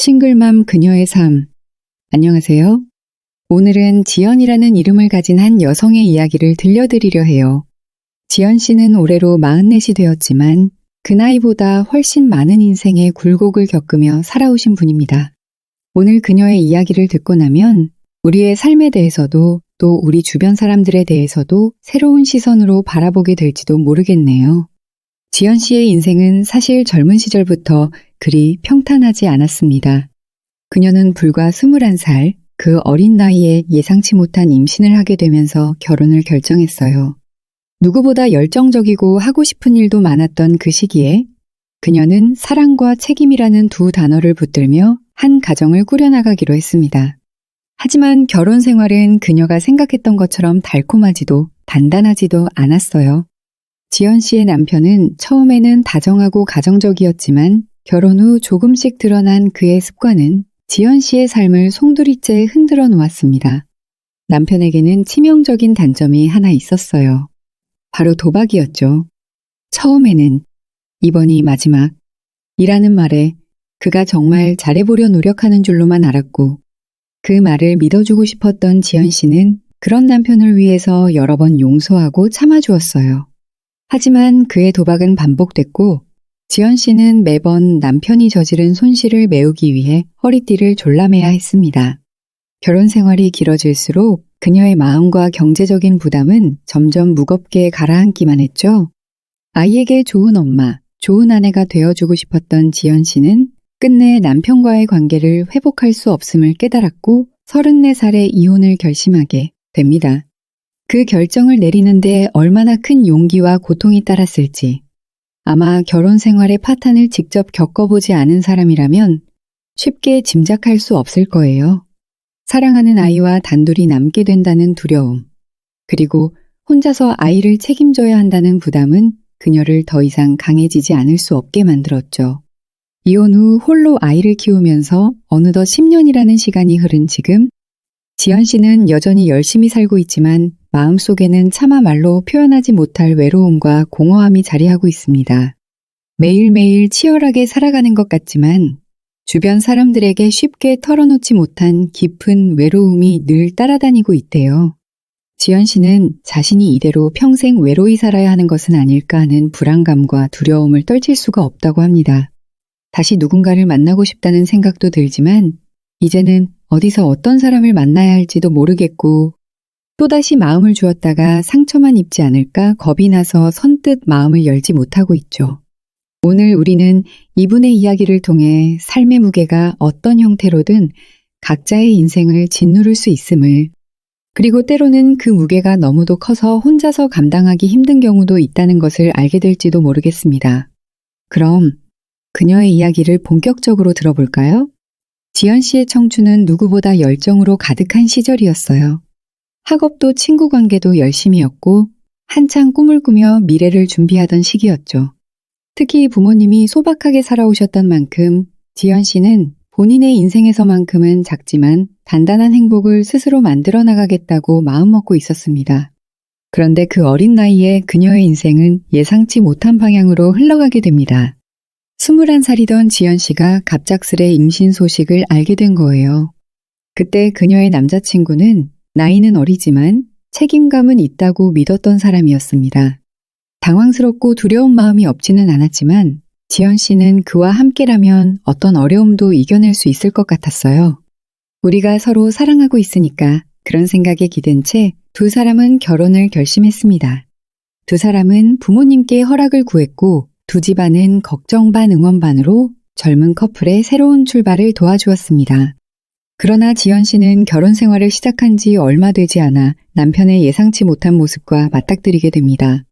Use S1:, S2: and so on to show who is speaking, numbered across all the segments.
S1: 싱글맘 그녀의 삶. 안녕하세요. 오늘은 지연이라는 이름을 가진 한 여성의 이야기를 들려드리려 해요. 지연 씨는 올해로 44이 되었지만 그 나이보다 훨씬 많은 인생의 굴곡을 겪으며 살아오신 분입니다. 오늘 그녀의 이야기를 듣고 나면 우리의 삶에 대해서도 또 우리 주변 사람들에 대해서도 새로운 시선으로 바라보게 될지도 모르겠네요. 지연 씨의 인생은 사실 젊은 시절부터 그리 평탄하지 않았습니다. 그녀는 불과 21살, 그 어린 나이에 예상치 못한 임신을 하게 되면서 결혼을 결정했어요. 누구보다 열정적이고 하고 싶은 일도 많았던 그 시기에 그녀는 사랑과 책임이라는 두 단어를 붙들며 한 가정을 꾸려나가기로 했습니다. 하지만 결혼 생활은 그녀가 생각했던 것처럼 달콤하지도 단단하지도 않았어요. 지연 씨의 남편은 처음에는 다정하고 가정적이었지만 결혼 후 조금씩 드러난 그의 습관은 지연 씨의 삶을 송두리째 흔들어 놓았습니다. 남편에게는 치명적인 단점이 하나 있었어요. 바로 도박이었죠. 처음에는 이번이 마지막이라는 말에 그가 정말 잘해보려 노력하는 줄로만 알았고 그 말을 믿어주고 싶었던 지연 씨는 그런 남편을 위해서 여러 번 용서하고 참아주었어요. 하지만 그의 도박은 반복됐고 지연 씨는 매번 남편이 저지른 손실을 메우기 위해 허리띠를 졸라매야 했습니다. 결혼 생활이 길어질수록 그녀의 마음과 경제적인 부담은 점점 무겁게 가라앉기만 했죠. 아이에게 좋은 엄마, 좋은 아내가 되어주고 싶었던 지연 씨는 끝내 남편과의 관계를 회복할 수 없음을 깨달았고 34살에 이혼을 결심하게 됩니다. 그 결정을 내리는데 얼마나 큰 용기와 고통이 따랐을지 아마 결혼 생활의 파탄을 직접 겪어보지 않은 사람이라면 쉽게 짐작할 수 없을 거예요. 사랑하는 아이와 단둘이 남게 된다는 두려움, 그리고 혼자서 아이를 책임져야 한다는 부담은 그녀를 더 이상 강해지지 않을 수 없게 만들었죠. 이혼 후 홀로 아이를 키우면서 어느덧 10년이라는 시간이 흐른 지금, 지연 씨는 여전히 열심히 살고 있지만 마음속에는 차마 말로 표현하지 못할 외로움과 공허함이 자리하고 있습니다. 매일매일 치열하게 살아가는 것 같지만 주변 사람들에게 쉽게 털어놓지 못한 깊은 외로움이 늘 따라다니고 있대요. 지연 씨는 자신이 이대로 평생 외로이 살아야 하는 것은 아닐까 하는 불안감과 두려움을 떨칠 수가 없다고 합니다. 다시 누군가를 만나고 싶다는 생각도 들지만 이제는 어디서 어떤 사람을 만나야 할지도 모르겠고 또다시 마음을 주었다가 상처만 입지 않을까 겁이 나서 선뜻 마음을 열지 못하고 있죠. 오늘 우리는 이분의 이야기를 통해 삶의 무게가 어떤 형태로든 각자의 인생을 짓누를 수 있음을, 그리고 때로는 그 무게가 너무도 커서 혼자서 감당하기 힘든 경우도 있다는 것을 알게 될지도 모르겠습니다. 그럼 그녀의 이야기를 본격적으로 들어볼까요? 지연 씨의 청춘은 누구보다 열정으로 가득한 시절이었어요. 학업도 친구 관계도 열심이었고 한창 꿈을 꾸며 미래를 준비하던 시기였죠. 특히 부모님이 소박하게 살아오셨던 만큼 지연 씨는 본인의 인생에서만큼은 작지만 단단한 행복을 스스로 만들어 나가겠다고 마음먹고 있었습니다. 그런데 그 어린 나이에 그녀의 인생은 예상치 못한 방향으로 흘러가게 됩니다. 21살이던 지연 씨가 갑작스레 임신 소식을 알게 된 거예요. 그때 그녀의 남자친구는 나이는 어리지만 책임감은 있다고 믿었던 사람이었습니다. 당황스럽고 두려운 마음이 없지는 않았지만 지연 씨는 그와 함께라면 어떤 어려움도 이겨낼 수 있을 것 같았어요. 우리가 서로 사랑하고 있으니까 그런 생각에 기댄 채 두 사람은 결혼을 결심했습니다. 두 사람은 부모님께 허락을 구했고 두 집안은 걱정 반 응원 반으로 젊은 커플의 새로운 출발을 도와주었습니다. 그러나 지연 씨는 결혼 생활을 시작한 지 얼마 되지 않아 남편의 예상치 못한 모습과 맞닥뜨리게 됩니다.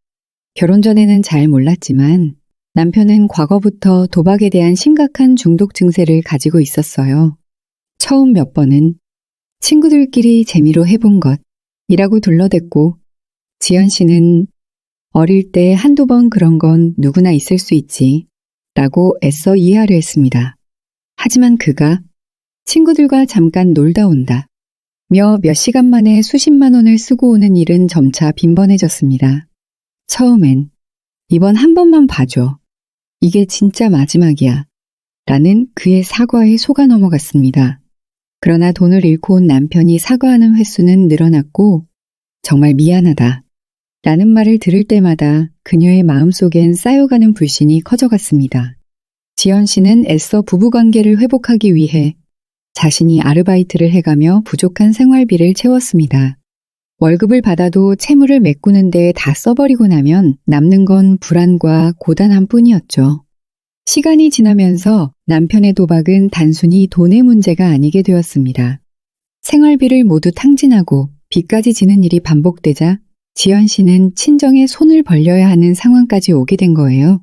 S1: 결혼 전에는 잘 몰랐지만 남편은 과거부터 도박에 대한 심각한 중독 증세를 가지고 있었어요. 처음 몇 번은 친구들끼리 재미로 해본 것이라고 둘러댔고 지연 씨는 어릴 때 한두 번 그런 건 누구나 있을 수 있지 라고 애써 이해하려 했습니다. 하지만 그가 친구들과 잠깐 놀다 온다 몇 시간 만에 수십만 원을 쓰고 오는 일은 점차 빈번해졌습니다. 처음엔 이번 한 번만 봐줘. 이게 진짜 마지막이야 라는 그의 사과에 속아 넘어갔습니다. 그러나 돈을 잃고 온 남편이 사과하는 횟수는 늘어났고 정말 미안하다 라는 말을 들을 때마다 그녀의 마음속엔 쌓여가는 불신이 커져갔습니다. 지연 씨는 애써 부부관계를 회복하기 위해 자신이 아르바이트를 해가며 부족한 생활비를 채웠습니다. 월급을 받아도 채무를 메꾸는 데에 다 써버리고 나면 남는 건 불안과 고단함 뿐이었죠. 시간이 지나면서 남편의 도박은 단순히 돈의 문제가 아니게 되었습니다. 생활비를 모두 탕진하고 빚까지 지는 일이 반복되자 지연 씨는 친정에 손을 벌려야 하는 상황까지 오게 된 거예요.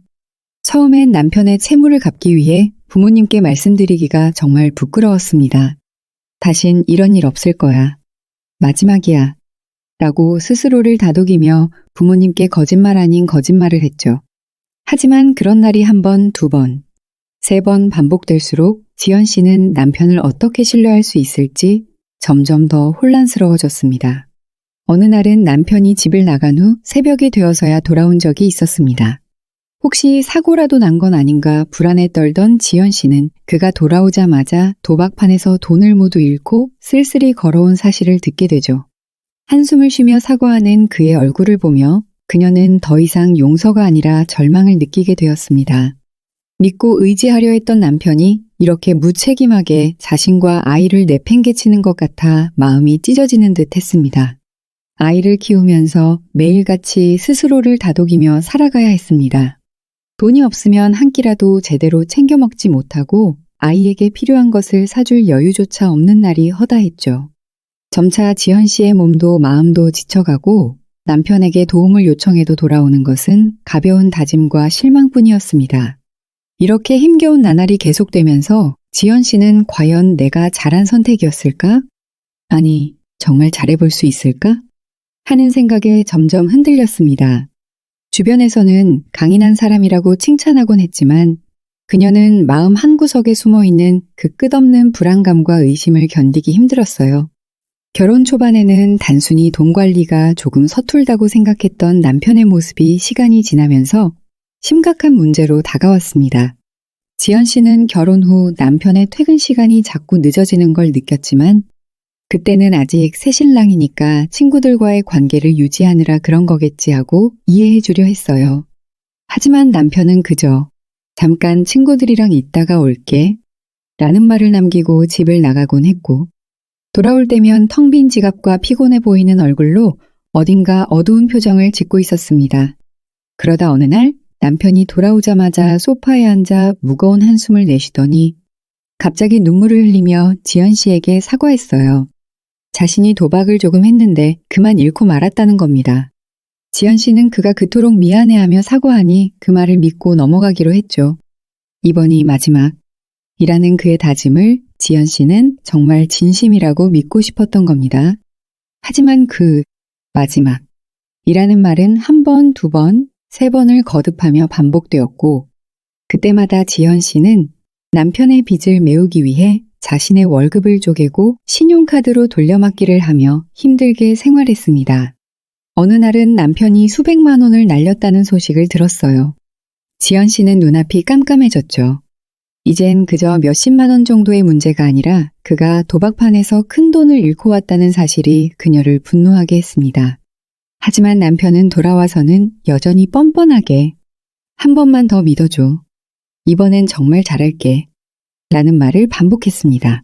S1: 처음엔 남편의 채무를 갚기 위해 부모님께 말씀드리기가 정말 부끄러웠습니다. 다신 이런 일 없을 거야. 마지막이야. 라고 스스로를 다독이며 부모님께 거짓말 아닌 거짓말을 했죠. 하지만 그런 날이 한 번, 두 번, 세 번 반복될수록 지연 씨는 남편을 어떻게 신뢰할 수 있을지 점점 더 혼란스러워졌습니다. 어느 날은 남편이 집을 나간 후 새벽이 되어서야 돌아온 적이 있었습니다. 혹시 사고라도 난 건 아닌가 불안에 떨던 지연 씨는 그가 돌아오자마자 도박판에서 돈을 모두 잃고 쓸쓸히 걸어온 사실을 듣게 되죠. 한숨을 쉬며 사과하는 그의 얼굴을 보며 그녀는 더 이상 용서가 아니라 절망을 느끼게 되었습니다. 믿고 의지하려 했던 남편이 이렇게 무책임하게 자신과 아이를 내팽개치는 것 같아 마음이 찢어지는 듯 했습니다. 아이를 키우면서 매일같이 스스로를 다독이며 살아가야 했습니다. 돈이 없으면 한 끼라도 제대로 챙겨 먹지 못하고 아이에게 필요한 것을 사줄 여유조차 없는 날이 허다했죠. 점차 지연 씨의 몸도 마음도 지쳐가고 남편에게 도움을 요청해도 돌아오는 것은 가벼운 다짐과 실망뿐이었습니다. 이렇게 힘겨운 나날이 계속되면서 지연 씨는 과연 내가 잘한 선택이었을까? 아니, 정말 잘해볼 수 있을까? 하는 생각에 점점 흔들렸습니다. 주변에서는 강인한 사람이라고 칭찬하곤 했지만 그녀는 마음 한구석에 숨어있는 그 끝없는 불안감과 의심을 견디기 힘들었어요. 결혼 초반에는 단순히 돈 관리가 조금 서툴다고 생각했던 남편의 모습이 시간이 지나면서 심각한 문제로 다가왔습니다. 지연 씨는 결혼 후 남편의 퇴근 시간이 자꾸 늦어지는 걸 느꼈지만 그때는 아직 새신랑이니까 친구들과의 관계를 유지하느라 그런 거겠지 하고 이해해 주려 했어요. 하지만 남편은 그저 잠깐 친구들이랑 있다가 올게 라는 말을 남기고 집을 나가곤 했고 돌아올 때면 텅 빈 지갑과 피곤해 보이는 얼굴로 어딘가 어두운 표정을 짓고 있었습니다. 그러다 어느 날 남편이 돌아오자마자 소파에 앉아 무거운 한숨을 내쉬더니 갑자기 눈물을 흘리며 지연 씨에게 사과했어요. 자신이 도박을 조금 했는데 그만 잃고 말았다는 겁니다. 지연 씨는 그가 그토록 미안해하며 사과하니 그 말을 믿고 넘어가기로 했죠. 이번이 마지막이라는 그의 다짐을 지연 씨는 정말 진심이라고 믿고 싶었던 겁니다. 하지만 그 마지막이라는 말은 한 번, 두 번, 세 번을 거듭하며 반복되었고 그때마다 지연 씨는 남편의 빚을 메우기 위해 자신의 월급을 쪼개고 신용카드로 돌려막기를 하며 힘들게 생활했습니다. 어느 날은 남편이 수백만 원을 날렸다는 소식을 들었어요. 지연 씨는 눈앞이 깜깜해졌죠. 이젠 그저 몇십만 원 정도의 문제가 아니라 그가 도박판에서 큰 돈을 잃고 왔다는 사실이 그녀를 분노하게 했습니다. 하지만 남편은 돌아와서는 여전히 뻔뻔하게 한 번만 더 믿어줘. 이번엔 정말 잘할게. 라는 말을 반복했습니다.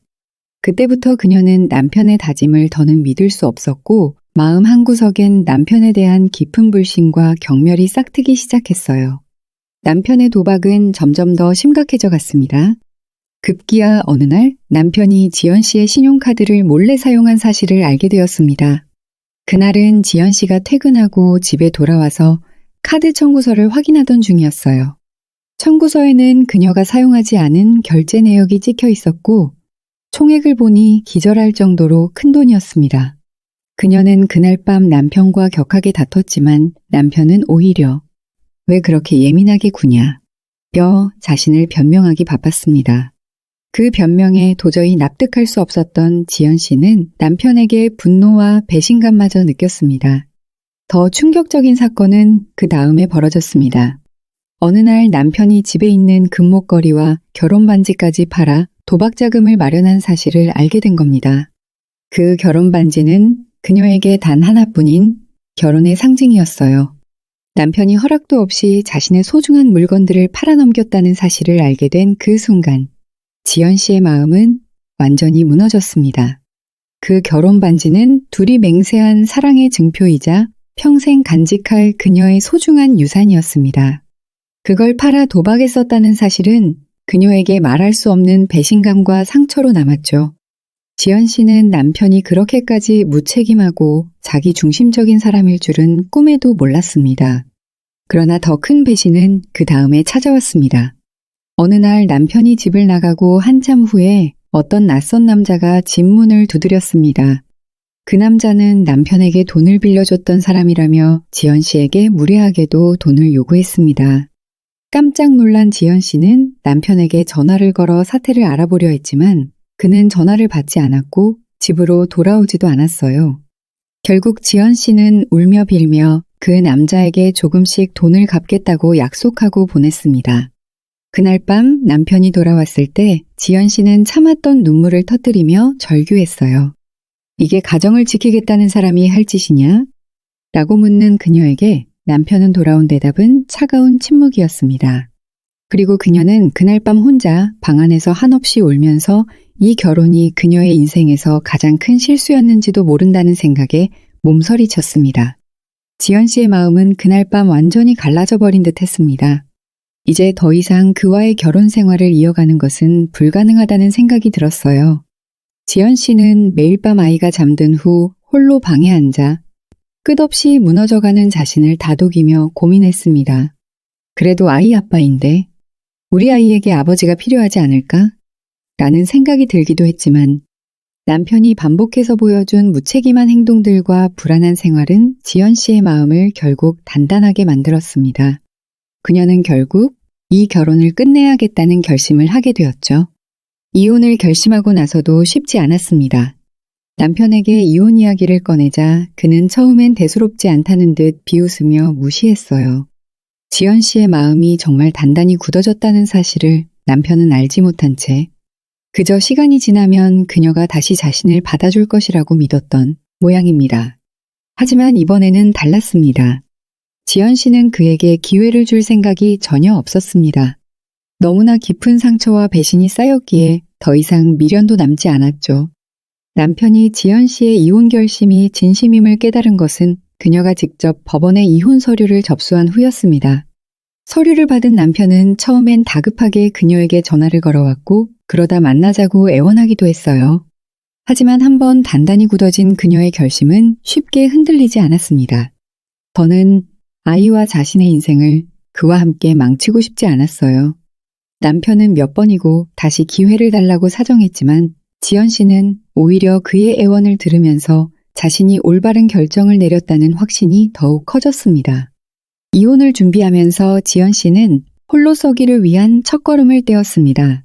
S1: 그때부터 그녀는 남편의 다짐을 더는 믿을 수 없었고 마음 한구석엔 남편에 대한 깊은 불신과 경멸이 싹트기 시작했어요. 남편의 도박은 점점 더 심각해져 갔습니다. 급기야 어느 날 남편이 지연 씨의 신용카드를 몰래 사용한 사실을 알게 되었습니다. 그날은 지연 씨가 퇴근하고 집에 돌아와서 카드 청구서를 확인하던 중이었어요. 청구서에는 그녀가 사용하지 않은 결제 내역이 찍혀 있었고 총액을 보니 기절할 정도로 큰 돈이었습니다. 그녀는 그날 밤 남편과 격하게 다퉜지만 남편은 오히려 왜 그렇게 예민하게 구냐 며 자신을 변명하기 바빴습니다. 그 변명에 도저히 납득할 수 없었던 지연 씨는 남편에게 분노와 배신감마저 느꼈습니다. 더 충격적인 사건은 그 다음에 벌어졌습니다. 어느 날 남편이 집에 있는 금목걸이와 결혼 반지까지 팔아 도박 자금을 마련한 사실을 알게 된 겁니다. 그 결혼 반지는 그녀에게 단 하나뿐인 결혼의 상징이었어요. 남편이 허락도 없이 자신의 소중한 물건들을 팔아넘겼다는 사실을 알게 된 그 순간, 지연 씨의 마음은 완전히 무너졌습니다. 그 결혼 반지는 둘이 맹세한 사랑의 증표이자 평생 간직할 그녀의 소중한 유산이었습니다. 그걸 팔아 도박에 썼다는 사실은 그녀에게 말할 수 없는 배신감과 상처로 남았죠. 지연 씨는 남편이 그렇게까지 무책임하고 자기 중심적인 사람일 줄은 꿈에도 몰랐습니다. 그러나 더 큰 배신은 그 다음에 찾아왔습니다. 어느 날 남편이 집을 나가고 한참 후에 어떤 낯선 남자가 집 문을 두드렸습니다. 그 남자는 남편에게 돈을 빌려줬던 사람이라며 지연 씨에게 무례하게도 돈을 요구했습니다. 깜짝 놀란 지연 씨는 남편에게 전화를 걸어 사태를 알아보려 했지만 그는 전화를 받지 않았고 집으로 돌아오지도 않았어요. 결국 지연 씨는 울며 빌며 그 남자에게 조금씩 돈을 갚겠다고 약속하고 보냈습니다. 그날 밤 남편이 돌아왔을 때 지연 씨는 참았던 눈물을 터뜨리며 절규했어요. 이게 가정을 지키겠다는 사람이 할 짓이냐? 라고 묻는 그녀에게 남편은 돌아온 대답은 차가운 침묵이었습니다. 그리고 그녀는 그날 밤 혼자 방 안에서 한없이 울면서 이 결혼이 그녀의 인생에서 가장 큰 실수였는지도 모른다는 생각에 몸서리쳤습니다. 지연 씨의 마음은 그날 밤 완전히 갈라져 버린 듯 했습니다. 이제 더 이상 그와의 결혼 생활을 이어가는 것은 불가능하다는 생각이 들었어요. 지연 씨는 매일 밤 아이가 잠든 후 홀로 방에 앉아 끝없이 무너져가는 자신을 다독이며 고민했습니다. 그래도 아이 아빠인데 우리 아이에게 아버지가 필요하지 않을까? 라는 생각이 들기도 했지만 남편이 반복해서 보여준 무책임한 행동들과 불안한 생활은 지연 씨의 마음을 결국 단단하게 만들었습니다. 그녀는 결국 이 결혼을 끝내야겠다는 결심을 하게 되었죠. 이혼을 결심하고 나서도 쉽지 않았습니다. 남편에게 이혼 이야기를 꺼내자 그는 처음엔 대수롭지 않다는 듯 비웃으며 무시했어요. 지연 씨의 마음이 정말 단단히 굳어졌다는 사실을 남편은 알지 못한 채 그저 시간이 지나면 그녀가 다시 자신을 받아줄 것이라고 믿었던 모양입니다. 하지만 이번에는 달랐습니다. 지연 씨는 그에게 기회를 줄 생각이 전혀 없었습니다. 너무나 깊은 상처와 배신이 쌓였기에 더 이상 미련도 남지 않았죠. 남편이 지연 씨의 이혼 결심이 진심임을 깨달은 것은 그녀가 직접 법원에 이혼 서류를 접수한 후였습니다. 서류를 받은 남편은 처음엔 다급하게 그녀에게 전화를 걸어왔고 그러다 만나자고 애원하기도 했어요. 하지만 한번 단단히 굳어진 그녀의 결심은 쉽게 흔들리지 않았습니다. 더는 아이와 자신의 인생을 그와 함께 망치고 싶지 않았어요. 남편은 몇 번이고 다시 기회를 달라고 사정했지만 지연 씨는 오히려 그의 애원을 들으면서 자신이 올바른 결정을 내렸다는 확신이 더욱 커졌습니다. 이혼을 준비하면서 지연 씨는 홀로 서기를 위한 첫걸음을 떼었습니다.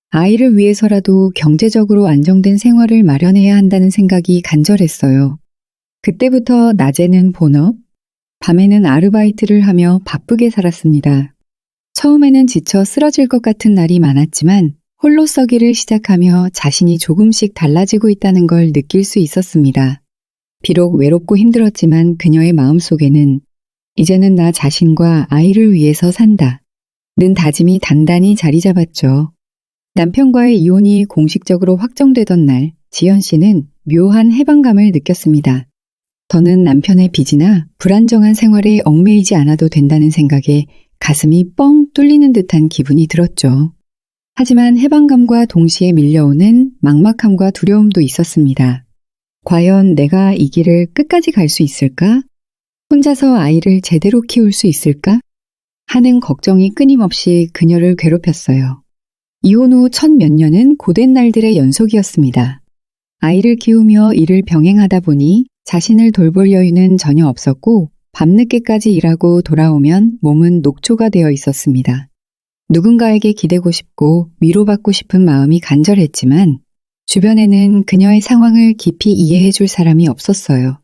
S1: 아이를 위해서라도 경제적으로 안정된 생활을 마련해야 한다는 생각이 간절했어요. 그때부터 낮에는 본업, 밤에는 아르바이트를 하며 바쁘게 살았습니다. 처음에는 지쳐 쓰러질 것 같은 날이 많았지만 홀로 서기를 시작하며 자신이 조금씩 달라지고 있다는 걸 느낄 수 있었습니다. 비록 외롭고 힘들었지만 그녀의 마음속에는 이제는 나 자신과 아이를 위해서 산다 는 다짐이 단단히 자리 잡았죠. 남편과의 이혼이 공식적으로 확정되던 날 지연 씨는 묘한 해방감을 느꼈습니다. 더는 남편의 빚이나 불안정한 생활에 얽매이지 않아도 된다는 생각에 가슴이 뻥 뚫리는 듯한 기분이 들었죠. 하지만 해방감과 동시에 밀려오는 막막함과 두려움도 있었습니다. 과연 내가 이 길을 끝까지 갈 수 있을까? 혼자서 아이를 제대로 키울 수 있을까? 하는 걱정이 끊임없이 그녀를 괴롭혔어요. 이혼 후 첫 몇 년은 고된 날들의 연속이었습니다. 아이를 키우며 일을 병행하다 보니 자신을 돌볼 여유는 전혀 없었고 밤늦게까지 일하고 돌아오면 몸은 녹초가 되어 있었습니다. 누군가에게 기대고 싶고 위로받고 싶은 마음이 간절했지만 주변에는 그녀의 상황을 깊이 이해해 줄 사람이 없었어요.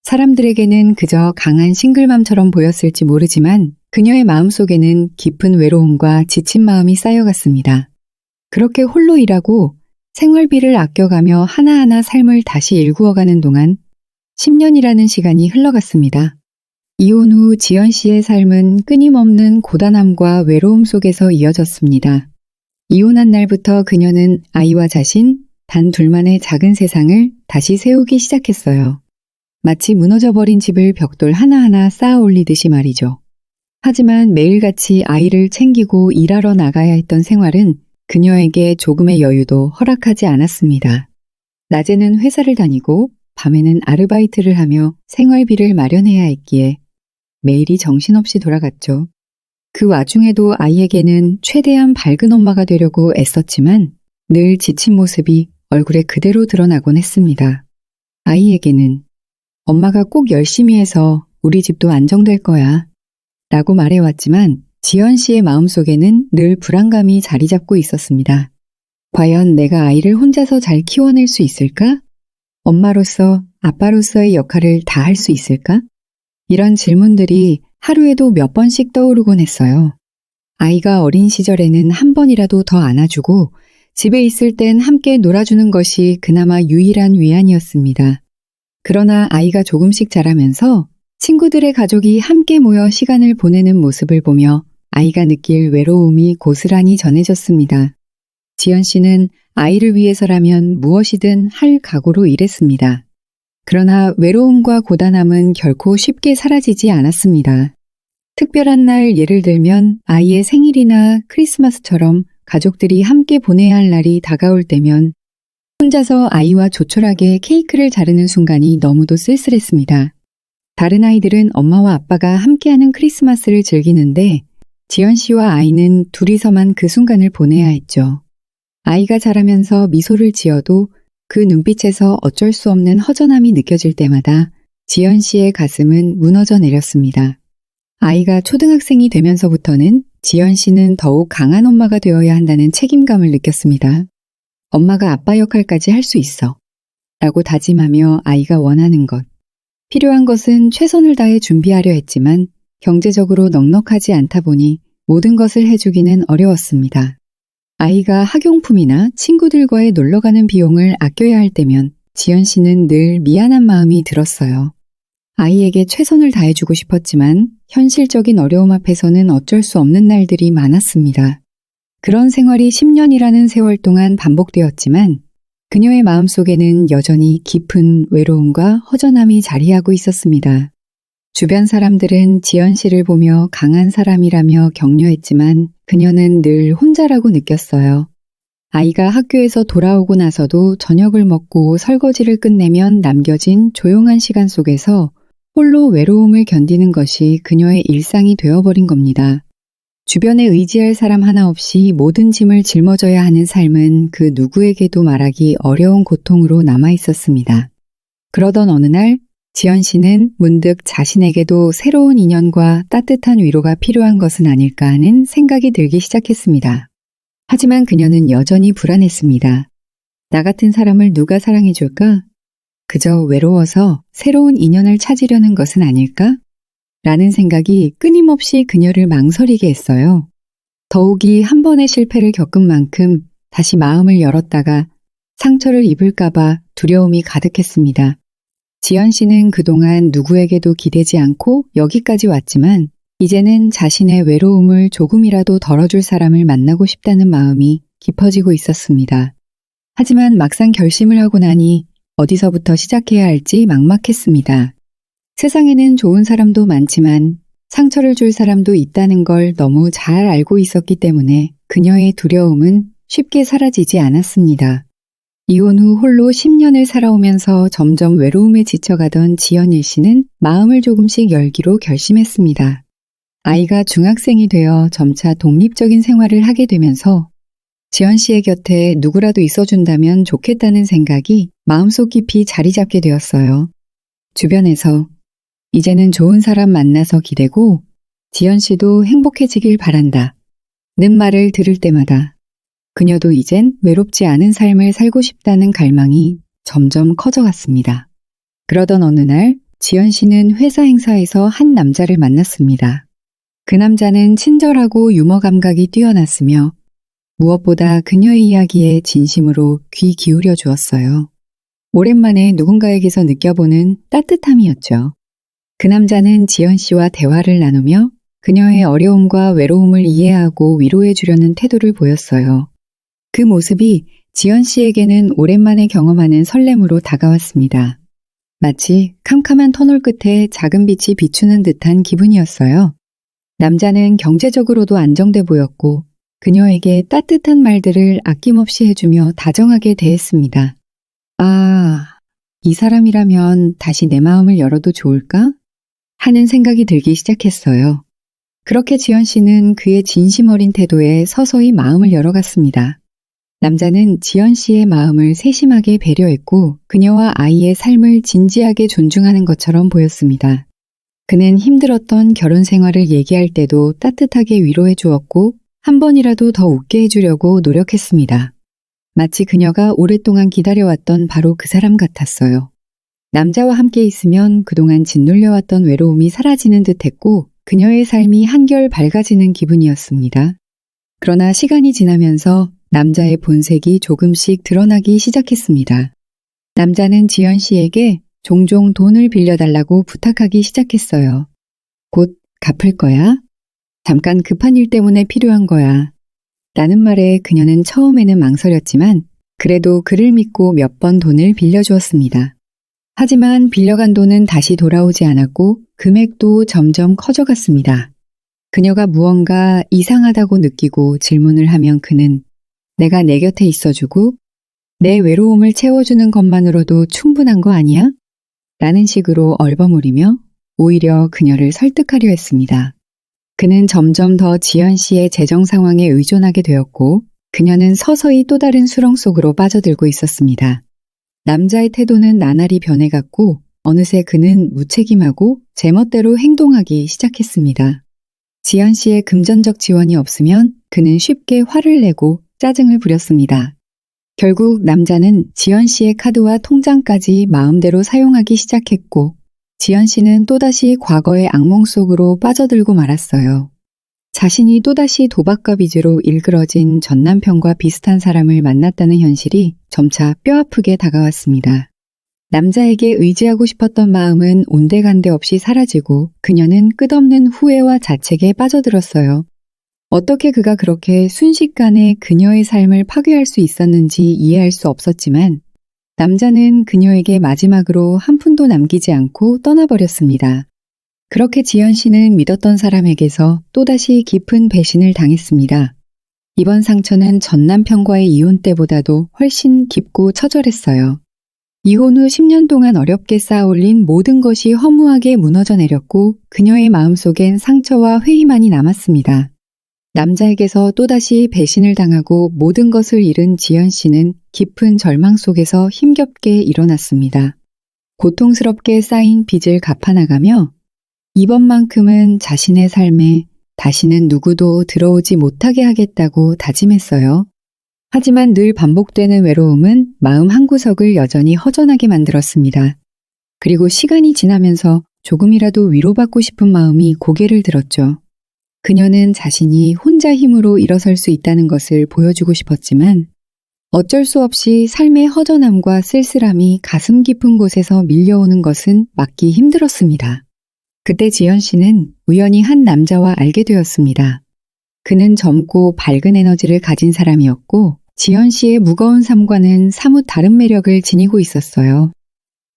S1: 사람들에게는 그저 강한 싱글맘처럼 보였을지 모르지만 그녀의 마음속에는 깊은 외로움과 지친 마음이 쌓여갔습니다. 그렇게 홀로 일하고 생활비를 아껴가며 하나하나 삶을 다시 일구어가는 동안 10년이라는 시간이 흘러갔습니다. 이혼 후 지연 씨의 삶은 끊임없는 고단함과 외로움 속에서 이어졌습니다. 이혼한 날부터 그녀는 아이와 자신, 단 둘만의 작은 세상을 다시 세우기 시작했어요. 마치 무너져버린 집을 벽돌 하나하나 쌓아 올리듯이 말이죠. 하지만 매일같이 아이를 챙기고 일하러 나가야 했던 생활은 그녀에게 조금의 여유도 허락하지 않았습니다. 낮에는 회사를 다니고 밤에는 아르바이트를 하며 생활비를 마련해야 했기에 매일이 정신없이 돌아갔죠. 그 와중에도 아이에게는 최대한 밝은 엄마가 되려고 애썼지만 늘 지친 모습이 얼굴에 그대로 드러나곤 했습니다. 아이에게는 엄마가 꼭 열심히 해서 우리 집도 안정될 거야 라고 말해왔지만 지연 씨의 마음속에는 늘 불안감이 자리 잡고 있었습니다. 과연 내가 아이를 혼자서 잘 키워낼 수 있을까? 엄마로서 아빠로서의 역할을 다 할 수 있을까? 이런 질문들이 하루에도 몇 번씩 떠오르곤 했어요. 아이가 어린 시절에는 한 번이라도 더 안아주고 집에 있을 땐 함께 놀아주는 것이 그나마 유일한 위안이었습니다. 그러나 아이가 조금씩 자라면서 친구들의 가족이 함께 모여 시간을 보내는 모습을 보며 아이가 느낄 외로움이 고스란히 전해졌습니다. 지연 씨는 아이를 위해서라면 무엇이든 할 각오로 일했습니다. 그러나 외로움과 고단함은 결코 쉽게 사라지지 않았습니다. 특별한 날 예를 들면 아이의 생일이나 크리스마스처럼 가족들이 함께 보내야 할 날이 다가올 때면 혼자서 아이와 조촐하게 케이크를 자르는 순간이 너무도 쓸쓸했습니다. 다른 아이들은 엄마와 아빠가 함께하는 크리스마스를 즐기는데 지연 씨와 아이는 둘이서만 그 순간을 보내야 했죠. 아이가 자라면서 미소를 지어도 그 눈빛에서 어쩔 수 없는 허전함이 느껴질 때마다 지연 씨의 가슴은 무너져 내렸습니다. 아이가 초등학생이 되면서부터는 지연 씨는 더욱 강한 엄마가 되어야 한다는 책임감을 느꼈습니다. 엄마가 아빠 역할까지 할 수 있어 라고 다짐하며 아이가 원하는 것, 필요한 것은 최선을 다해 준비하려 했지만 경제적으로 넉넉하지 않다 보니 모든 것을 해주기는 어려웠습니다. 아이가 학용품이나 친구들과의 놀러가는 비용을 아껴야 할 때면 지연 씨는 늘 미안한 마음이 들었어요. 아이에게 최선을 다해주고 싶었지만 현실적인 어려움 앞에서는 어쩔 수 없는 날들이 많았습니다. 그런 생활이 10년이라는 세월 동안 반복되었지만 그녀의 마음속에는 여전히 깊은 외로움과 허전함이 자리하고 있었습니다. 주변 사람들은 지연 씨를 보며 강한 사람이라며 격려했지만 그녀는 늘 혼자라고 느꼈어요. 아이가 학교에서 돌아오고 나서도 저녁을 먹고 설거지를 끝내면 남겨진 조용한 시간 속에서 홀로 외로움을 견디는 것이 그녀의 일상이 되어버린 겁니다. 주변에 의지할 사람 하나 없이 모든 짐을 짊어져야 하는 삶은 그 누구에게도 말하기 어려운 고통으로 남아 있었습니다. 그러던 어느 날 지연 씨는 문득 자신에게도 새로운 인연과 따뜻한 위로가 필요한 것은 아닐까 하는 생각이 들기 시작했습니다. 하지만 그녀는 여전히 불안했습니다. 나 같은 사람을 누가 사랑해줄까? 그저 외로워서 새로운 인연을 찾으려는 것은 아닐까? 라는 생각이 끊임없이 그녀를 망설이게 했어요. 더욱이 한 번의 실패를 겪은 만큼 다시 마음을 열었다가 상처를 입을까봐 두려움이 가득했습니다. 지연 씨는 그동안 누구에게도 기대지 않고 여기까지 왔지만 이제는 자신의 외로움을 조금이라도 덜어줄 사람을 만나고 싶다는 마음이 깊어지고 있었습니다. 하지만 막상 결심을 하고 나니 어디서부터 시작해야 할지 막막했습니다. 세상에는 좋은 사람도 많지만 상처를 줄 사람도 있다는 걸 너무 잘 알고 있었기 때문에 그녀의 두려움은 쉽게 사라지지 않았습니다. 이혼 후 홀로 10년을 살아오면서 점점 외로움에 지쳐가던 지연일 씨는 마음을 조금씩 열기로 결심했습니다. 아이가 중학생이 되어 점차 독립적인 생활을 하게 되면서 지연 씨의 곁에 누구라도 있어준다면 좋겠다는 생각이 마음속 깊이 자리 잡게 되었어요. 주변에서 이제는 좋은 사람 만나서 기대고 지연 씨도 행복해지길 바란다 는 말을 들을 때마다 그녀도 이젠 외롭지 않은 삶을 살고 싶다는 갈망이 점점 커져갔습니다. 그러던 어느 날 지연 씨는 회사 행사에서 한 남자를 만났습니다. 그 남자는 친절하고 유머 감각이 뛰어났으며 무엇보다 그녀의 이야기에 진심으로 귀 기울여 주었어요. 오랜만에 누군가에게서 느껴보는 따뜻함이었죠. 그 남자는 지연 씨와 대화를 나누며 그녀의 어려움과 외로움을 이해하고 위로해 주려는 태도를 보였어요. 그 모습이 지연 씨에게는 오랜만에 경험하는 설렘으로 다가왔습니다. 마치 캄캄한 터널 끝에 작은 빛이 비추는 듯한 기분이었어요. 남자는 경제적으로도 안정돼 보였고 그녀에게 따뜻한 말들을 아낌없이 해주며 다정하게 대했습니다. 아, 이 사람이라면 다시 내 마음을 열어도 좋을까? 하는 생각이 들기 시작했어요. 그렇게 지연 씨는 그의 진심 어린 태도에 서서히 마음을 열어갔습니다. 남자는 지연 씨의 마음을 세심하게 배려했고 그녀와 아이의 삶을 진지하게 존중하는 것처럼 보였습니다. 그는 힘들었던 결혼 생활을 얘기할 때도 따뜻하게 위로해 주었고 한 번이라도 더 웃게 해주려고 노력했습니다. 마치 그녀가 오랫동안 기다려왔던 바로 그 사람 같았어요. 남자와 함께 있으면 그동안 짓눌려왔던 외로움이 사라지는 듯했고 그녀의 삶이 한결 밝아지는 기분이었습니다. 그러나 시간이 지나면서 남자의 본색이 조금씩 드러나기 시작했습니다. 남자는 지연 씨에게 종종 돈을 빌려달라고 부탁하기 시작했어요. 곧 갚을 거야? 잠깐 급한 일 때문에 필요한 거야. 라는 말에 그녀는 처음에는 망설였지만 그래도 그를 믿고 몇 번 돈을 빌려주었습니다. 하지만 빌려간 돈은 다시 돌아오지 않았고 금액도 점점 커져갔습니다. 그녀가 무언가 이상하다고 느끼고 질문을 하면 그는 내가 내 곁에 있어주고 내 외로움을 채워주는 것만으로도 충분한 거 아니야? 라는 식으로 얼버무리며 오히려 그녀를 설득하려 했습니다. 그는 점점 더 지연 씨의 재정 상황에 의존하게 되었고 그녀는 서서히 또 다른 수렁 속으로 빠져들고 있었습니다. 남자의 태도는 나날이 변해갔고 어느새 그는 무책임하고 제멋대로 행동하기 시작했습니다. 지연 씨의 금전적 지원이 없으면 그는 쉽게 화를 내고 짜증을 부렸습니다. 결국 남자는 지연 씨의 카드와 통장까지 마음대로 사용하기 시작했고 지연 씨는 또다시 과거의 악몽 속으로 빠져들고 말았어요. 자신이 또다시 도박과 빚으로 일그러진 전 남편과 비슷한 사람을 만났다는 현실이 점차 뼈아프게 다가왔습니다. 남자에게 의지하고 싶었던 마음은 온데간데 없이 사라지고 그녀는 끝없는 후회와 자책에 빠져들었어요. 어떻게 그가 그렇게 순식간에 그녀의 삶을 파괴할 수 있었는지 이해할 수 없었지만 남자는 그녀에게 마지막으로 한 푼도 남기지 않고 떠나버렸습니다. 그렇게 지연 씨는 믿었던 사람에게서 또다시 깊은 배신을 당했습니다. 이번 상처는 전 남편과의 이혼 때보다도 훨씬 깊고 처절했어요. 이혼 후 10년 동안 어렵게 쌓아올린 모든 것이 허무하게 무너져 내렸고 그녀의 마음속엔 상처와 회의만이 남았습니다. 남자에게서 또다시 배신을 당하고 모든 것을 잃은 지연 씨는 깊은 절망 속에서 힘겹게 일어났습니다. 고통스럽게 쌓인 빚을 갚아나가며 이번만큼은 자신의 삶에 다시는 누구도 들어오지 못하게 하겠다고 다짐했어요. 하지만 늘 반복되는 외로움은 마음 한구석을 여전히 허전하게 만들었습니다. 그리고 시간이 지나면서 조금이라도 위로받고 싶은 마음이 고개를 들었죠. 그녀는 자신이 혼자 힘으로 일어설 수 있다는 것을 보여주고 싶었지만 어쩔 수 없이 삶의 허전함과 쓸쓸함이 가슴 깊은 곳에서 밀려오는 것은 막기 힘들었습니다. 그때 지연 씨는 우연히 한 남자와 알게 되었습니다. 그는 젊고 밝은 에너지를 가진 사람이었고 지연 씨의 무거운 삶과는 사뭇 다른 매력을 지니고 있었어요.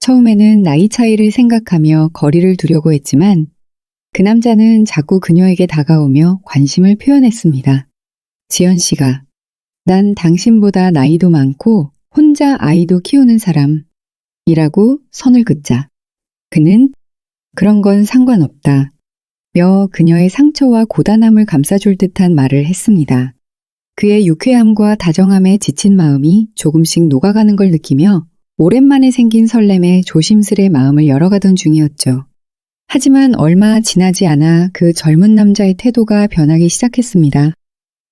S1: 처음에는 나이 차이를 생각하며 거리를 두려고 했지만 그 남자는 자꾸 그녀에게 다가오며 관심을 표현했습니다. 지연 씨가 난 당신보다 나이도 많고 혼자 아이도 키우는 사람이라고 선을 긋자 그는 그런 건 상관없다 며 그녀의 상처와 고단함을 감싸줄 듯한 말을 했습니다. 그의 유쾌함과 다정함에 지친 마음이 조금씩 녹아가는 걸 느끼며 오랜만에 생긴 설렘에 조심스레 마음을 열어가던 중이었죠. 하지만 얼마 지나지 않아 그 젊은 남자의 태도가 변하기 시작했습니다.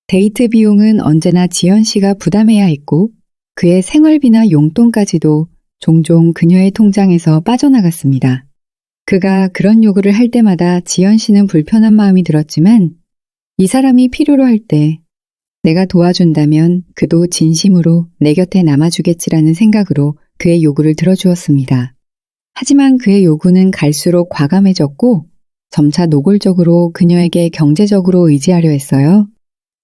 S1: 데이트 비용은 언제나 지연 씨가 부담해야 했고 그의 생활비나 용돈까지도 종종 그녀의 통장에서 빠져나갔습니다. 그가 그런 요구를 할 때마다 지연 씨는 불편한 마음이 들었지만 이 사람이 필요로 할 때 내가 도와준다면 그도 진심으로 내 곁에 남아주겠지라는 생각으로 그의 요구를 들어주었습니다. 하지만 그의 요구는 갈수록 과감해졌고 점차 노골적으로 그녀에게 경제적으로 의지하려 했어요.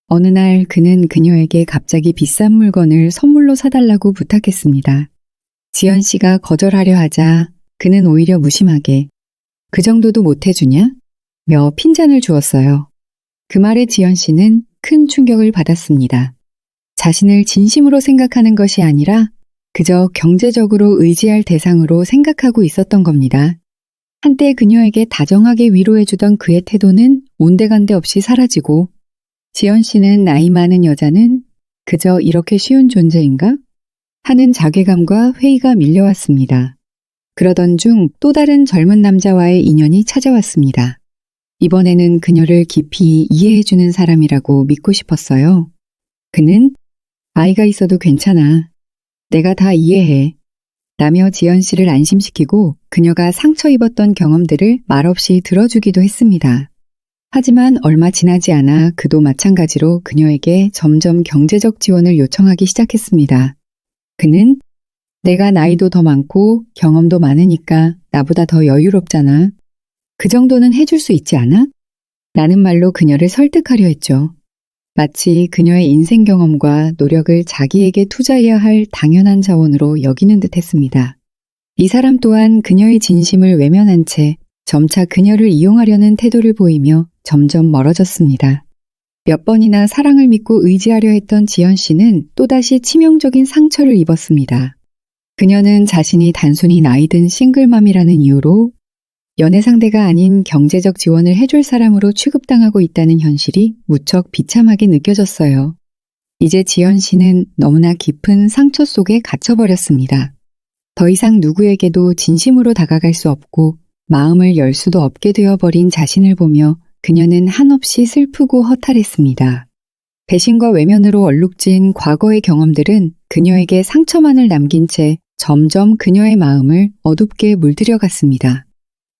S1: 어느 날 그는 그녀에게 갑자기 비싼 물건을 선물로 사달라고 부탁했습니다. 지연 씨가 거절하려 하자 그는 오히려 무심하게 그 정도도 못 해주냐? 며 핀잔을 주었어요. 그 말에 지연 씨는 큰 충격을 받았습니다. 자신을 진심으로 생각하는 것이 아니라 그저 경제적으로 의지할 대상으로 생각하고 있었던 겁니다. 한때 그녀에게 다정하게 위로해주던 그의 태도는 온데간데 없이 사라지고 지연 씨는 나이 많은 여자는 그저 이렇게 쉬운 존재인가? 하는 자괴감과 회의가 밀려왔습니다. 그러던 중 또 다른 젊은 남자와의 인연이 찾아왔습니다. 이번에는 그녀를 깊이 이해해주는 사람이라고 믿고 싶었어요. 그는 아이가 있어도 괜찮아. 내가 다 이해해. 라며 지연 씨를 안심시키고 그녀가 상처 입었던 경험들을 말없이 들어주기도 했습니다. 하지만 얼마 지나지 않아 그도 마찬가지로 그녀에게 점점 경제적 지원을 요청하기 시작했습니다. 그는 내가 나이도 더 많고 경험도 많으니까 나보다 더 여유롭잖아. 그 정도는 해줄 수 있지 않아? 라는 말로 그녀를 설득하려 했죠. 마치 그녀의 인생 경험과 노력을 자기에게 투자해야 할 당연한 자원으로 여기는 듯 했습니다. 이 사람 또한 그녀의 진심을 외면한 채 점차 그녀를 이용하려는 태도를 보이며 점점 멀어졌습니다. 몇 번이나 사랑을 믿고 의지하려 했던 지연 씨는 또다시 치명적인 상처를 입었습니다. 그녀는 자신이 단순히 나이든 싱글맘이라는 이유로 연애 상대가 아닌 경제적 지원을 해줄 사람으로 취급당하고 있다는 현실이 무척 비참하게 느껴졌어요. 이제 지연 씨는 너무나 깊은 상처 속에 갇혀버렸습니다. 더 이상 누구에게도 진심으로 다가갈 수 없고 마음을 열 수도 없게 되어버린 자신을 보며 그녀는 한없이 슬프고 허탈했습니다. 배신과 외면으로 얼룩진 과거의 경험들은 그녀에게 상처만을 남긴 채 점점 그녀의 마음을 어둡게 물들여갔습니다.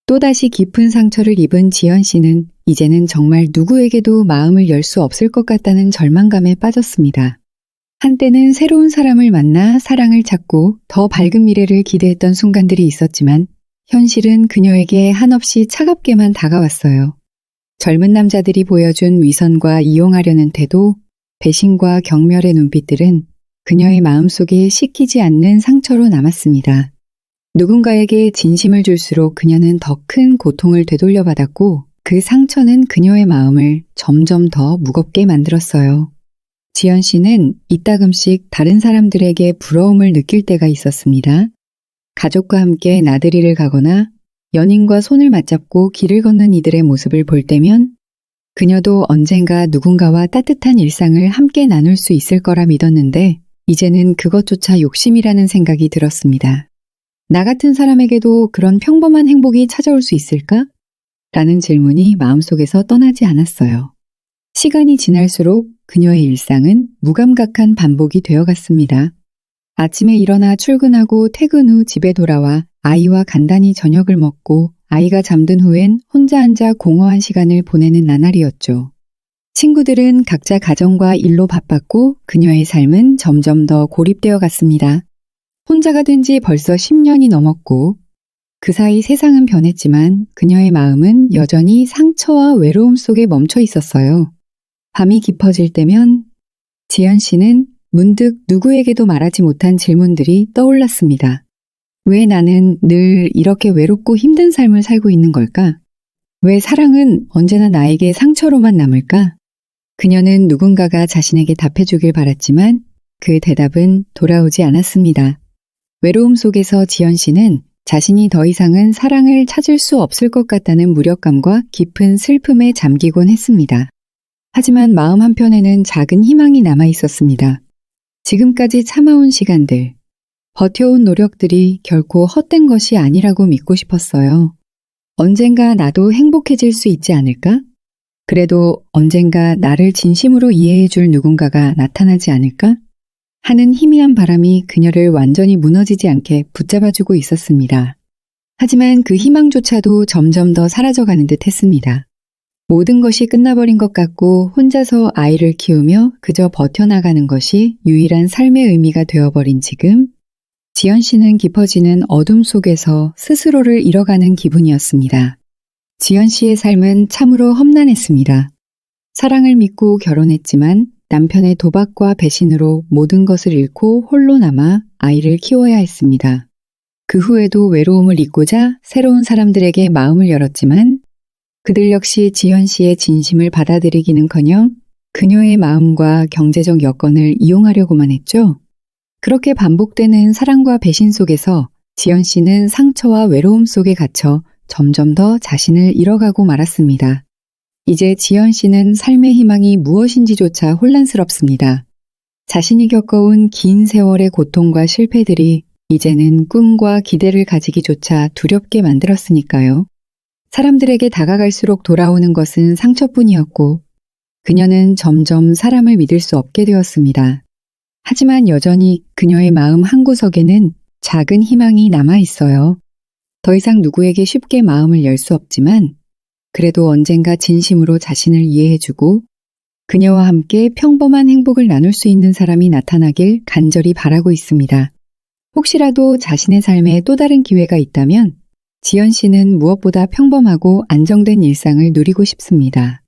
S1: 또다시 깊은 상처를 입은 지연 씨는 이제는 정말 누구에게도 마음을 열 수 없을 것 같다는 절망감에 빠졌습니다. 한때는 새로운 사람을 만나 사랑을 찾고 더 밝은 미래를 기대했던 순간들이 있었지만 현실은 그녀에게 한없이 차갑게만 다가왔어요. 젊은 남자들이 보여준 위선과 이용하려는 태도, 배신과 경멸의 눈빛들은 그녀의 마음속에 식히지 않는 상처로 남았습니다. 누군가에게 진심을 줄수록 그녀는 더 큰 고통을 되돌려받았고 그 상처는 그녀의 마음을 점점 더 무겁게 만들었어요. 지연 씨는 이따금씩 다른 사람들에게 부러움을 느낄 때가 있었습니다. 가족과 함께 나들이를 가거나 연인과 손을 맞잡고 길을 걷는 이들의 모습을 볼 때면 그녀도 언젠가 누군가와 따뜻한 일상을 함께 나눌 수 있을 거라 믿었는데 이제는 그것조차 욕심이라는 생각이 들었습니다. 나 같은 사람에게도 그런 평범한 행복이 찾아올 수 있을까? 라는 질문이 마음속에서 떠나지 않았어요. 시간이 지날수록 그녀의 일상은 무감각한 반복이 되어갔습니다. 아침에 일어나 출근하고 퇴근 후 집에 돌아와 아이와 간단히 저녁을 먹고 아이가 잠든 후엔 혼자 앉아 공허한 시간을 보내는 나날이었죠. 친구들은 각자 가정과 일로 바빴고 그녀의 삶은 점점 더 고립되어 갔습니다. 혼자가 된 지 벌써 10년이 넘었고 그 사이 세상은 변했지만 그녀의 마음은 여전히 상처와 외로움 속에 멈춰 있었어요. 밤이 깊어질 때면 지연 씨는 문득 누구에게도 말하지 못한 질문들이 떠올랐습니다. 왜 나는 늘 이렇게 외롭고 힘든 삶을 살고 있는 걸까? 왜 사랑은 언제나 나에게 상처로만 남을까? 그녀는 누군가가 자신에게 답해주길 바랐지만 그 대답은 돌아오지 않았습니다. 외로움 속에서 지연 씨는 자신이 더 이상은 사랑을 찾을 수 없을 것 같다는 무력감과 깊은 슬픔에 잠기곤 했습니다. 하지만 마음 한편에는 작은 희망이 남아 있었습니다. 지금까지 참아온 시간들, 버텨온 노력들이 결코 헛된 것이 아니라고 믿고 싶었어요. 언젠가 나도 행복해질 수 있지 않을까? 그래도 언젠가 나를 진심으로 이해해줄 누군가가 나타나지 않을까? 하는 희미한 바람이 그녀를 완전히 무너지지 않게 붙잡아주고 있었습니다. 하지만 그 희망조차도 점점 더 사라져가는 듯 했습니다. 모든 것이 끝나버린 것 같고 혼자서 아이를 키우며 그저 버텨나가는 것이 유일한 삶의 의미가 되어버린 지금, 지연 씨는 깊어지는 어둠 속에서 스스로를 잃어가는 기분이었습니다. 지연 씨의 삶은 참으로 험난했습니다. 사랑을 믿고 결혼했지만 남편의 도박과 배신으로 모든 것을 잃고 홀로 남아 아이를 키워야 했습니다. 그 후에도 외로움을 잊고자 새로운 사람들에게 마음을 열었지만 그들 역시 지연 씨의 진심을 받아들이기는커녕 그녀의 마음과 경제적 여건을 이용하려고만 했죠. 그렇게 반복되는 사랑과 배신 속에서 지연 씨는 상처와 외로움 속에 갇혀 점점 더 자신을 잃어가고 말았습니다. 이제 지연 씨는 삶의 희망이 무엇인지조차 혼란스럽습니다. 자신이 겪어온 긴 세월의 고통과 실패들이 이제는 꿈과 기대를 가지기조차 두렵게 만들었으니까요. 사람들에게 다가갈수록 돌아오는 것은 상처뿐이었고 그녀는 점점 사람을 믿을 수 없게 되었습니다. 하지만 여전히 그녀의 마음 한구석에는 작은 희망이 남아 있어요. 더 이상 누구에게 쉽게 마음을 열 수 없지만 그래도 언젠가 진심으로 자신을 이해해주고 그녀와 함께 평범한 행복을 나눌 수 있는 사람이 나타나길 간절히 바라고 있습니다. 혹시라도 자신의 삶에 또 다른 기회가 있다면 지연 씨는 무엇보다 평범하고 안정된 일상을 누리고 싶습니다.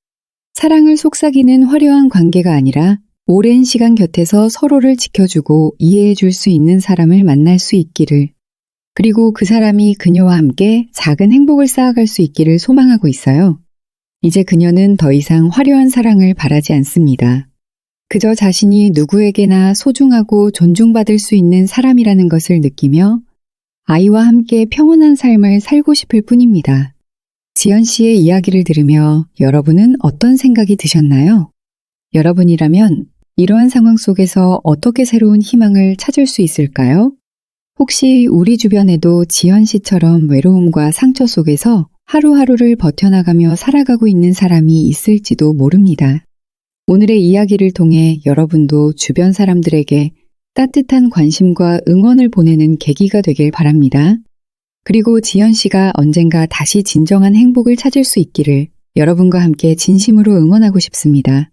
S1: 사랑을 속삭이는 화려한 관계가 아니라 오랜 시간 곁에서 서로를 지켜주고 이해해줄 수 있는 사람을 만날 수 있기를, 그리고 그 사람이 그녀와 함께 작은 행복을 쌓아갈 수 있기를 소망하고 있어요. 이제 그녀는 더 이상 화려한 사랑을 바라지 않습니다. 그저 자신이 누구에게나 소중하고 존중받을 수 있는 사람이라는 것을 느끼며 아이와 함께 평온한 삶을 살고 싶을 뿐입니다. 지연 씨의 이야기를 들으며 여러분은 어떤 생각이 드셨나요? 여러분이라면 이러한 상황 속에서 어떻게 새로운 희망을 찾을 수 있을까요? 혹시 우리 주변에도 지연 씨처럼 외로움과 상처 속에서 하루하루를 버텨나가며 살아가고 있는 사람이 있을지도 모릅니다. 오늘의 이야기를 통해 여러분도 주변 사람들에게 따뜻한 관심과 응원을 보내는 계기가 되길 바랍니다. 그리고 지연 씨가 언젠가 다시 진정한 행복을 찾을 수 있기를 여러분과 함께 진심으로 응원하고 싶습니다.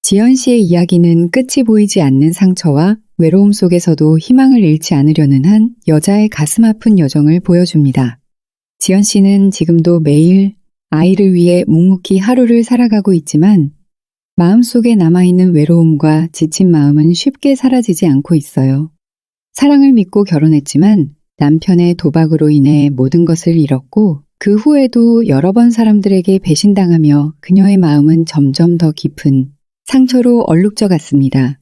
S1: 지연 씨의 이야기는 끝이 보이지 않는 상처와 외로움 속에서도 희망을 잃지 않으려는 한 여자의 가슴 아픈 여정을 보여줍니다. 지연 씨는 지금도 매일 아이를 위해 묵묵히 하루를 살아가고 있지만 마음속에 남아있는 외로움과 지친 마음은 쉽게 사라지지 않고 있어요. 사랑을 믿고 결혼했지만 남편의 도박으로 인해 모든 것을 잃었고 그 후에도 여러 번 사람들에게 배신당하며 그녀의 마음은 점점 더 깊은 상처로 얼룩져 갔습니다.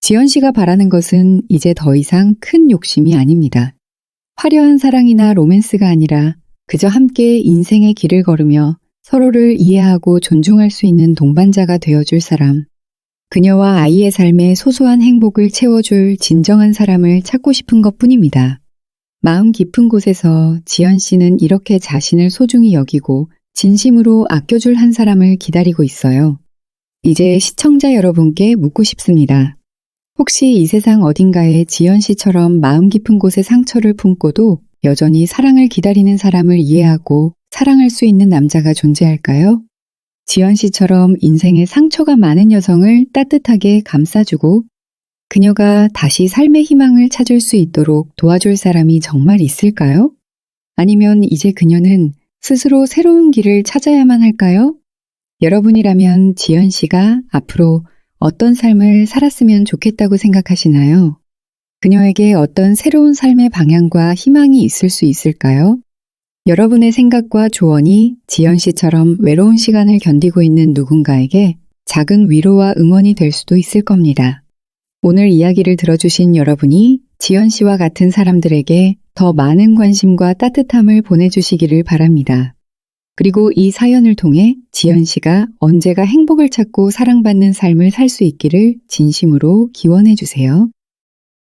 S1: 지연 씨가 바라는 것은 이제 더 이상 큰 욕심이 아닙니다. 화려한 사랑이나 로맨스가 아니라 그저 함께 인생의 길을 걸으며 서로를 이해하고 존중할 수 있는 동반자가 되어줄 사람, 그녀와 아이의 삶에 소소한 행복을 채워줄 진정한 사람을 찾고 싶은 것뿐입니다. 마음 깊은 곳에서 지연 씨는 이렇게 자신을 소중히 여기고 진심으로 아껴줄 한 사람을 기다리고 있어요. 이제 시청자 여러분께 묻고 싶습니다. 혹시 이 세상 어딘가에 지연 씨처럼 마음 깊은 곳에 상처를 품고도 여전히 사랑을 기다리는 사람을 이해하고 사랑할 수 있는 남자가 존재할까요? 지연 씨처럼 인생에 상처가 많은 여성을 따뜻하게 감싸주고 그녀가 다시 삶의 희망을 찾을 수 있도록 도와줄 사람이 정말 있을까요? 아니면 이제 그녀는 스스로 새로운 길을 찾아야만 할까요? 여러분이라면 지연 씨가 앞으로 어떤 삶을 살았으면 좋겠다고 생각하시나요? 그녀에게 어떤 새로운 삶의 방향과 희망이 있을 수 있을까요? 여러분의 생각과 조언이 지연 씨처럼 외로운 시간을 견디고 있는 누군가에게 작은 위로와 응원이 될 수도 있을 겁니다. 오늘 이야기를 들어주신 여러분이 지연 씨와 같은 사람들에게 더 많은 관심과 따뜻함을 보내주시기를 바랍니다. 그리고 이 사연을 통해 지연 씨가 언제가 행복을 찾고 사랑받는 삶을 살 수 있기를 진심으로 기원해 주세요.